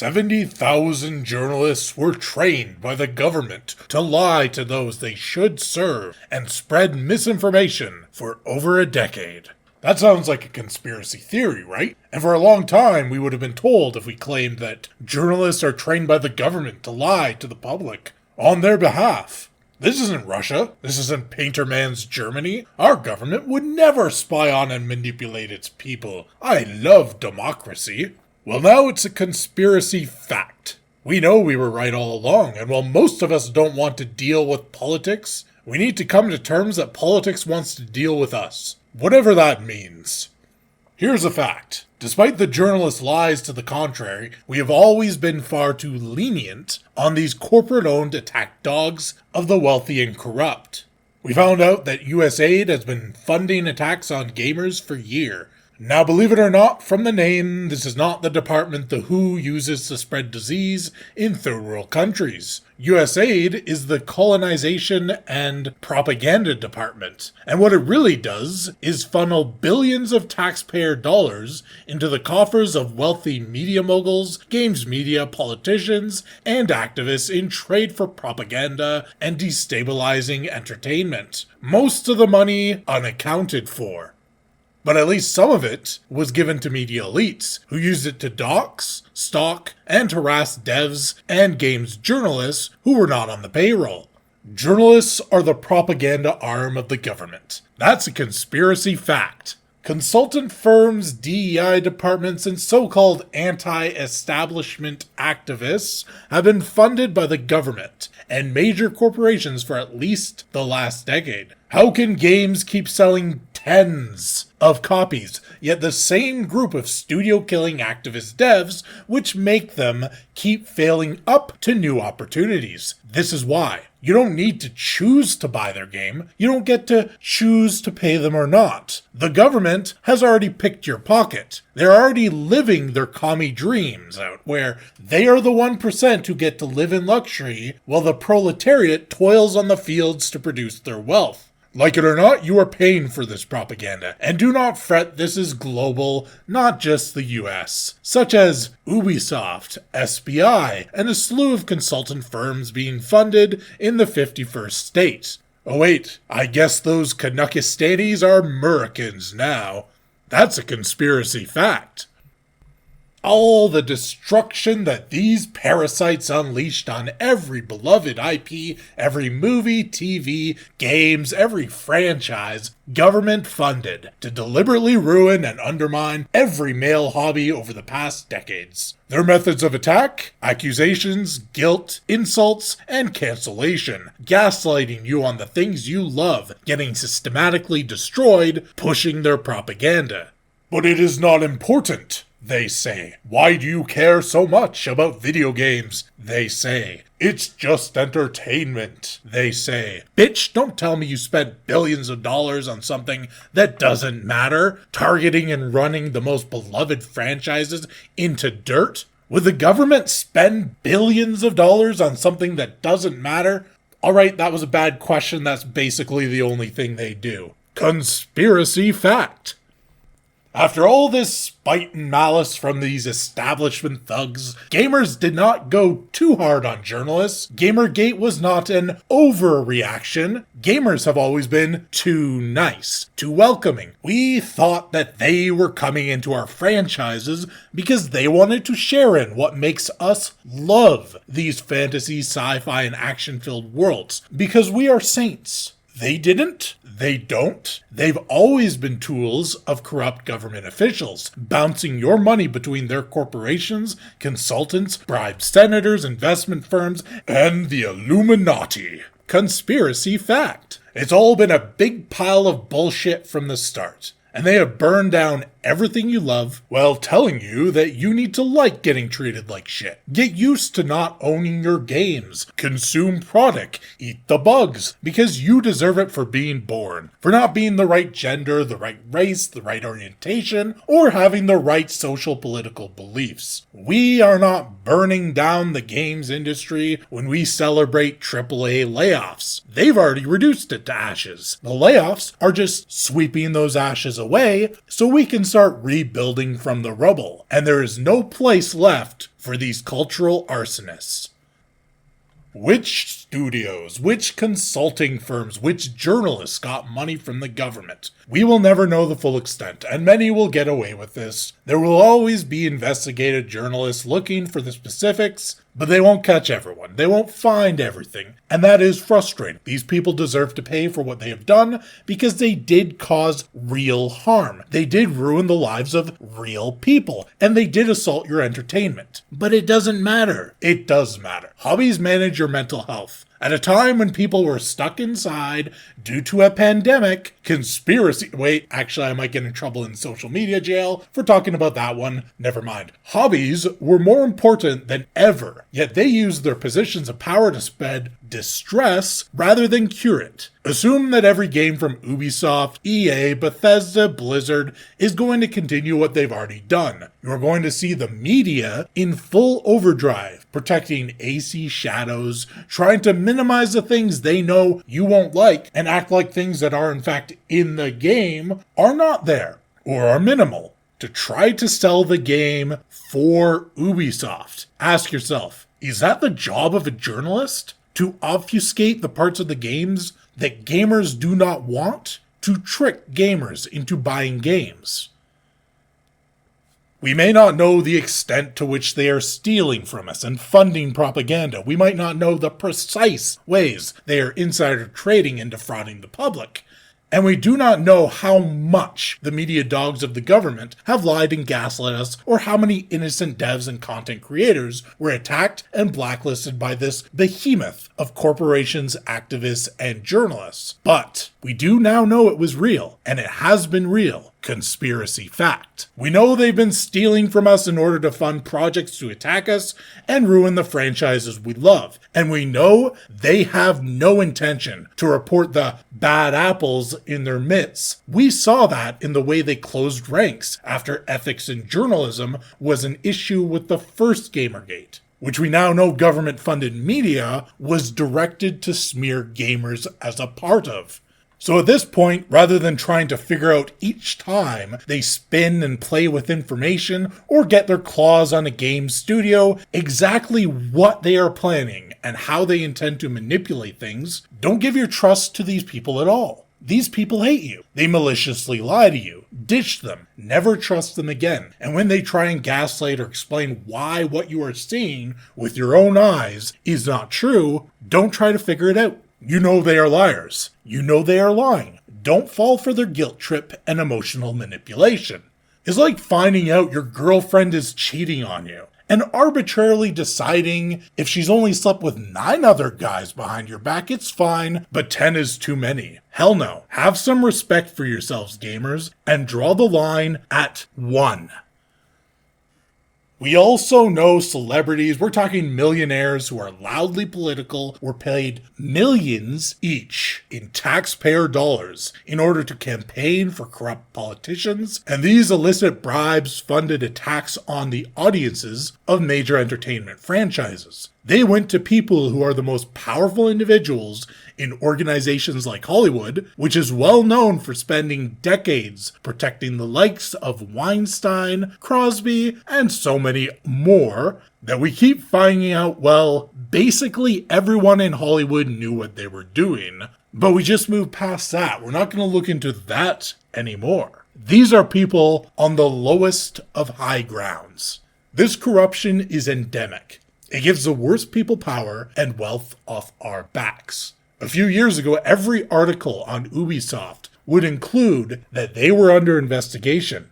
70,000 journalists were trained by the government to lie to those they should serve and spread misinformation for over a decade. That sounds like a conspiracy theory, right? And for a long time, we would have been told if we claimed that journalists are trained by the government to lie to the public on their behalf. This isn't Russia. This isn't Painterman's Germany. Our government would never spy on and manipulate its people. I love democracy. Well, now it's a conspiracy fact. We know we were right all along, and while most of us don't want to deal with politics, we need to come to terms that politics wants to deal with us, whatever that means. Here's a fact. Despite the journalists' lies to the contrary, we have always been far too lenient on these corporate-owned attack dogs of the wealthy and corrupt. We found out that USAID has been funding attacks on gamers for years. Now, believe it or not, from the name, this is not the department the WHO uses to spread disease in third world countries. USAID is the colonization and propaganda department, and what it really does is funnel billions of taxpayer dollars into the coffers of wealthy media moguls, games media, politicians, and activists in trade for propaganda and destabilizing entertainment. Most of the money unaccounted for. But at least some of it was given to media elites, who used it to dox, stalk, and harass devs and games journalists who were not on the payroll. Journalists are the propaganda arm of the government. That's a conspiracy fact. Consultant firms, DEI departments, and so-called anti-establishment activists have been funded by the government and major corporations for at least the last decade. How can games keep selling tens of copies, yet the same group of studio-killing activist devs which make them keep failing up to new opportunities? This is why. You don't need to choose to buy their game. You don't get to choose to pay them or not. The government has already picked your pocket. They're already living their commie dreams out, where they are the 1% who get to live in luxury, while the proletariat toils on the fields to produce their wealth. Like it or not, you are paying for this propaganda. And do not fret, this is global, not just the US. Such as Ubisoft, SBI, and a slew of consultant firms being funded in the 51st state. Oh wait, I guess those Canuckistanis are Americans now. That's a conspiracy fact. All the destruction that these parasites unleashed on every beloved IP, every movie, TV, games, every franchise, government funded, to deliberately ruin and undermine every male hobby over the past decades. Their methods of attack, accusations, guilt, insults, and cancellation, gaslighting you on the things you love, getting systematically destroyed, pushing their propaganda. But it is not important, they say. Why do you care so much about video games? They say. It's just entertainment, they say. Bitch, don't tell me you spent billions of dollars on something that doesn't matter, targeting and running the most beloved franchises into dirt. Would the government spend billions of dollars on something that doesn't matter? Alright, that was a bad question. That's basically the only thing they do. Conspiracy fact. After all this spite and malice from these establishment thugs, gamers did not go too hard on journalists. Gamergate was not an overreaction. Gamers have always been too nice, too welcoming. We thought that they were coming into our franchises because they wanted to share in what makes us love these fantasy, sci-fi, and action-filled worlds, because we are saints. They didn't. They don't. They've always been tools of corrupt government officials, bouncing your money between their corporations, consultants, bribed senators, investment firms, and the Illuminati. Conspiracy fact. It's all been a big pile of bullshit from the start. And they have burned down everything you love while telling you that you need to like getting treated like shit. Get used to not owning your games. Consume product. Eat the bugs. Because you deserve it for being born. For not being the right gender, the right race, the right orientation, or having the right social political beliefs. We are not burning down the games industry when we celebrate AAA layoffs. They've already reduced it to ashes. The layoffs are just sweeping those ashes away so we can start rebuilding from the rubble, and there is no place left for these cultural arsonists. Which studios, which consulting firms, which journalists got money from the government? We will never know the full extent, and many will get away with this. There will always be investigative journalists looking for the specifics, but they won't catch everyone. They won't find everything, and that is frustrating. These people deserve to pay for what they have done because they did cause real harm. They did ruin the lives of real people, and they did assault your entertainment. But it doesn't matter. It does matter. Hobbies manage your mental health. At a time when people were stuck inside due to a pandemic, actually I might get in trouble in social media jail for talking about that one. Never mind. Hobbies were more important than ever, yet they used their positions of power to spread distress rather than cure it. Assume that every game from Ubisoft, EA, Bethesda, Blizzard is going to continue what they've already done. You're going to see the media in full overdrive, protecting AC shadows, trying to minimize the things they know you won't like, and act like things that are in fact in the game are not there, or are minimal, to try to sell the game for Ubisoft. Ask yourself, is that the job of a journalist? To obfuscate the parts of the games that gamers do not want? To trick gamers into buying games? We may not know the extent to which they are stealing from us and funding propaganda. We might not know the precise ways they are insider trading and defrauding the public. And we do not know how much the media dogs of the government have lied and gaslit us, or how many innocent devs and content creators were attacked and blacklisted by this behemoth of corporations, activists, and journalists. But we do now know it was real, and it has been real. Conspiracy fact. We know they've been stealing from us in order to fund projects to attack us and ruin the franchises we love. And we know they have no intention to report the bad apples in their midst. We saw that in the way they closed ranks after ethics in journalism was an issue with the first Gamergate, which we now know government-funded media was directed to smear gamers as a part of. So at this point, rather than trying to figure out each time they spin and play with information or get their claws on a game studio exactly what they are planning and how they intend to manipulate things, don't give your trust to these people at all. These people hate you. They maliciously lie to you. Ditch them. Never trust them again. And when they try and gaslight or explain why what you are seeing with your own eyes is not true, don't try to figure it out. You know they are liars. You know they are lying. Don't fall for their guilt trip and emotional manipulation. It's like finding out your girlfriend is cheating on you and arbitrarily deciding if she's only slept with 9 other guys behind your back, it's fine, but 10 is too many. Hell no. Have some respect for yourselves, gamers, and draw the line at 1. We also know celebrities, we're talking millionaires who are loudly political, were paid millions each in taxpayer dollars in order to campaign for corrupt politicians, and these illicit bribes funded attacks on the audiences of major entertainment franchises. They went to people who are the most powerful individuals in organizations like Hollywood, which is well known for spending decades protecting the likes of Weinstein, Crosby, and so many more, that we keep finding out, well, basically everyone in Hollywood knew what they were doing. But we just moved past that. We're not going to look into that anymore. These are people on the lowest of high grounds. This corruption is endemic. It gives the worst people power and wealth off our backs. A few years ago, every article on Ubisoft would include that they were under investigation.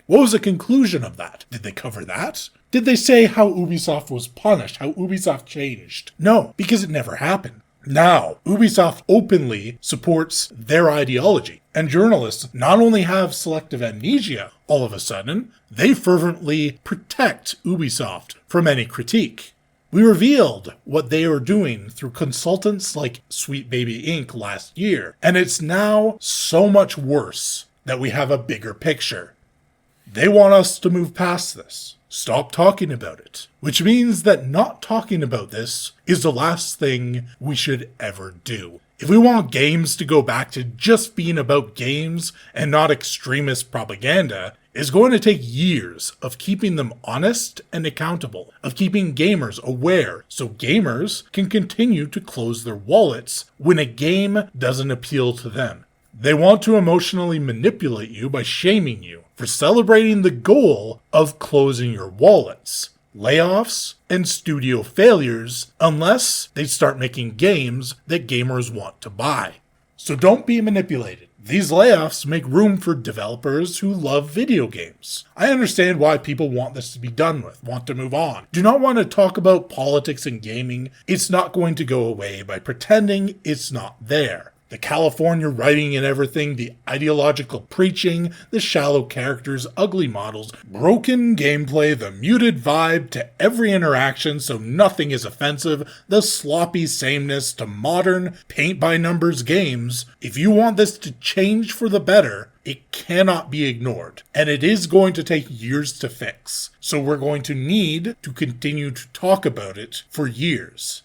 What was the conclusion of that? Did they cover that? Did they say how Ubisoft was punished, how Ubisoft changed? No, because it never happened. Now, Ubisoft openly supports their ideology, and journalists not only have selective amnesia all of a sudden, they fervently protect Ubisoft from any critique. We revealed what they are doing through consultants like Sweet Baby Inc. last year, and it's now so much worse that we have a bigger picture. They want us to move past this. Stop talking about it. Which means that not talking about this is the last thing we should ever do. If we want games to go back to just being about games and not extremist propaganda, is going to take years of keeping them honest and accountable, of keeping gamers aware so gamers can continue to close their wallets when a game doesn't appeal to them. They want to emotionally manipulate you by shaming you for celebrating the goal of closing your wallets, layoffs, and studio failures unless they start making games that gamers want to buy. So don't be manipulated. These layoffs make room for developers who love video games. I understand why people want this to be done with, want to move on. Do not want to talk about politics in gaming. It's not going to go away by pretending it's not there. The California writing and everything, the ideological preaching, the shallow characters, ugly models, broken gameplay, the muted vibe to every interaction so nothing is offensive, the sloppy sameness to modern paint-by-numbers games. If you want this to change for the better, it cannot be ignored, and it is going to take years to fix. So we're going to need to continue to talk about it for years.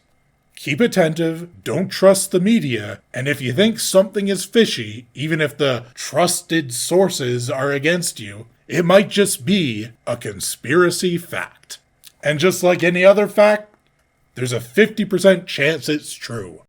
Keep attentive, don't trust the media, and if you think something is fishy, even if the trusted sources are against you, it might just be a conspiracy fact. And just like any other fact, there's a 50% chance it's true.